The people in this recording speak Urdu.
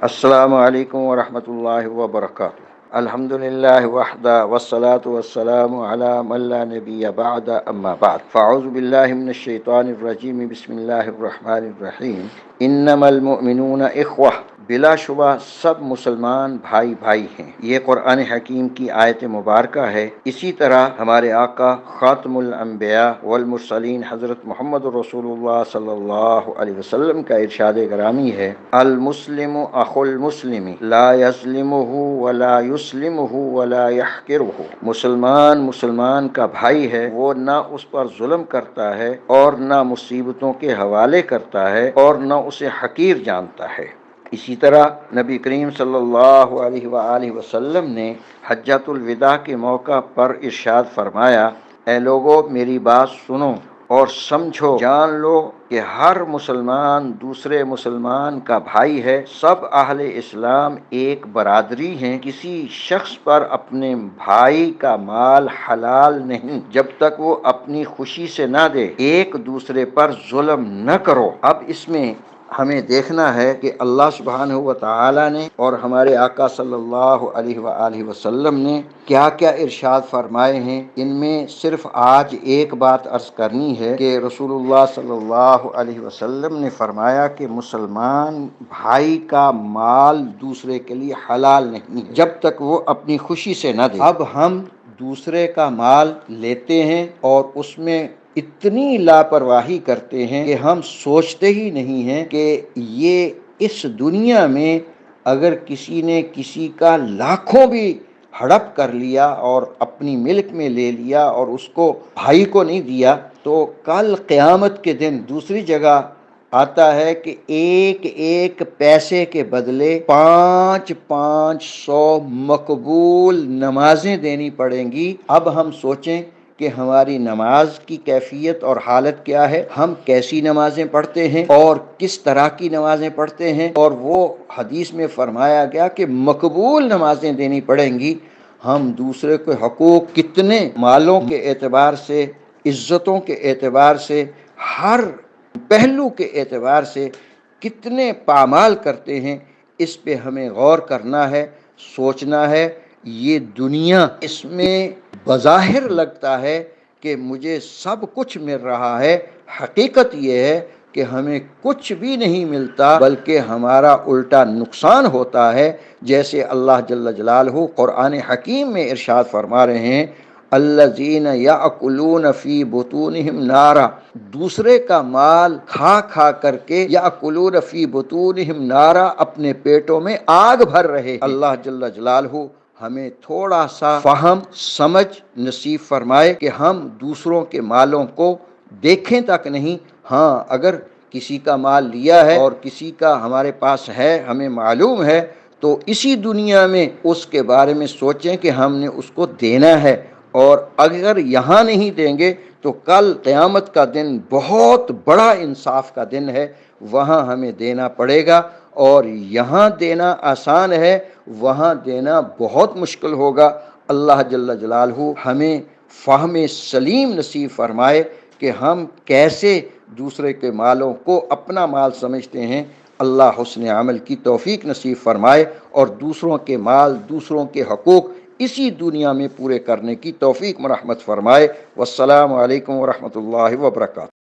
السلام علیکم ورحمۃ اللہ وبرکاتہ۔ الحمد للہ وحدہ والصلاة والسلام علی من لا نبی بعد اما بعد فاعوذ باللہ من الشیطان الرجیم بسم اللہ الرحمن الرحیم۔ انما المؤمنون اخوہ، بلا شبہ سب مسلمان بھائی بھائی ہیں۔ یہ قرآن حکیم کی آیت مبارکہ ہے۔ اسی طرح ہمارے آقا خاتم الانبیاء والمرسلین حضرت محمد رسول اللہ صلی اللہ علیہ وسلم کا ارشاد گرامی ہے، المسلم اخو المسلم لا یظلمہ ولا یسلمہ ولا یحقرہ۔ مسلمان کا بھائی ہے، وہ نہ اس پر ظلم کرتا ہے اور نہ مصیبتوں کے حوالے کرتا ہے اور نہ اسے حقیر جانتا ہے۔ اسی طرح نبی کریم صلی اللہ علیہ وآلہ وسلم نے حجۃ الوداع کے موقع پر ارشاد فرمایا، اے لوگو میری بات سنو اور سمجھو، جان لو کہ ہر مسلمان دوسرے مسلمان کا بھائی ہے، سب اہل اسلام ایک برادری ہیں، کسی شخص پر اپنے بھائی کا مال حلال نہیں جب تک وہ اپنی خوشی سے نہ دے، ایک دوسرے پر ظلم نہ کرو۔ اب اس میں ہمیں دیکھنا ہے کہ اللہ سبحانہ و تعالی نے اور ہمارے آقا صلی اللہ علیہ وآلہ وسلم نے کیا کیا ارشاد فرمائے ہیں۔ ان میں صرف آج ایک بات عرض کرنی ہے کہ رسول اللہ صلی اللہ علیہ وسلم نے فرمایا کہ مسلمان بھائی کا مال دوسرے کے لیے حلال نہیں ہے جب تک وہ اپنی خوشی سے نہ دے۔ اب ہم دوسرے کا مال لیتے ہیں اور اس میں اتنی لاپرواہی کرتے ہیں کہ ہم سوچتے ہی نہیں ہیں کہ یہ اس دنیا میں اگر کسی نے کسی کا لاکھوں بھی ہڑپ کر لیا اور اپنی ملک میں لے لیا اور اس کو بھائی کو نہیں دیا، تو کل قیامت کے دن دوسری جگہ آتا ہے کہ ایک ایک پیسے کے بدلے 500 مقبول نمازیں دینی پڑیں گی۔ اب ہم سوچیں کہ ہماری نماز کی کیفیت اور حالت کیا ہے، ہم کیسی نمازیں پڑھتے ہیں اور کس طرح کی نمازیں پڑھتے ہیں، اور وہ حدیث میں فرمایا گیا کہ مقبول نمازیں دینی پڑیں گی۔ ہم دوسرے کے حقوق کتنے مالوں کے اعتبار سے، عزتوں کے اعتبار سے، ہر پہلو کے اعتبار سے کتنے پامال کرتے ہیں، اس پہ ہمیں غور کرنا ہے، سوچنا ہے۔ یہ دنیا، اس میں بظاہر لگتا ہے کہ مجھے سب کچھ مل رہا ہے، حقیقت یہ ہے کہ ہمیں کچھ بھی نہیں ملتا بلکہ ہمارا الٹا نقصان ہوتا ہے۔ جیسے اللہ جل جلالہ قرآن حکیم میں ارشاد فرما رہے ہیں، الذین یأکلون فی بطونہم نارا، دوسرے کا مال کھا کھا کر کے یأکلون فی بطونہم نارا، اپنے پیٹوں میں آگ بھر رہے۔ اللہ جل جلالہ ہمیں تھوڑا سا فہم سمجھ نصیب فرمائے کہ ہم دوسروں کے مالوں کو دیکھیں تک نہیں۔ ہاں، اگر کسی کا مال لیا ہے اور کسی کا ہمارے پاس ہے، ہمیں معلوم ہے، تو اسی دنیا میں اس کے بارے میں سوچیں کہ ہم نے اس کو دینا ہے، اور اگر یہاں نہیں دیں گے تو کل قیامت کا دن بہت بڑا انصاف کا دن ہے، وہاں ہمیں دینا پڑے گا، اور یہاں دینا آسان ہے، وہاں دینا بہت مشکل ہوگا۔ اللہ جل جلالہ ہمیں فہم سلیم نصیب فرمائے کہ ہم کیسے دوسرے کے مالوں کو اپنا مال سمجھتے ہیں۔ اللہ حسن عمل کی توفیق نصیب فرمائے اور دوسروں کے مال، دوسروں کے حقوق اسی دنیا میں پورے کرنے کی توفیق مرحمت فرمائے۔ والسلام علیکم ورحمۃ اللہ وبرکاتہ۔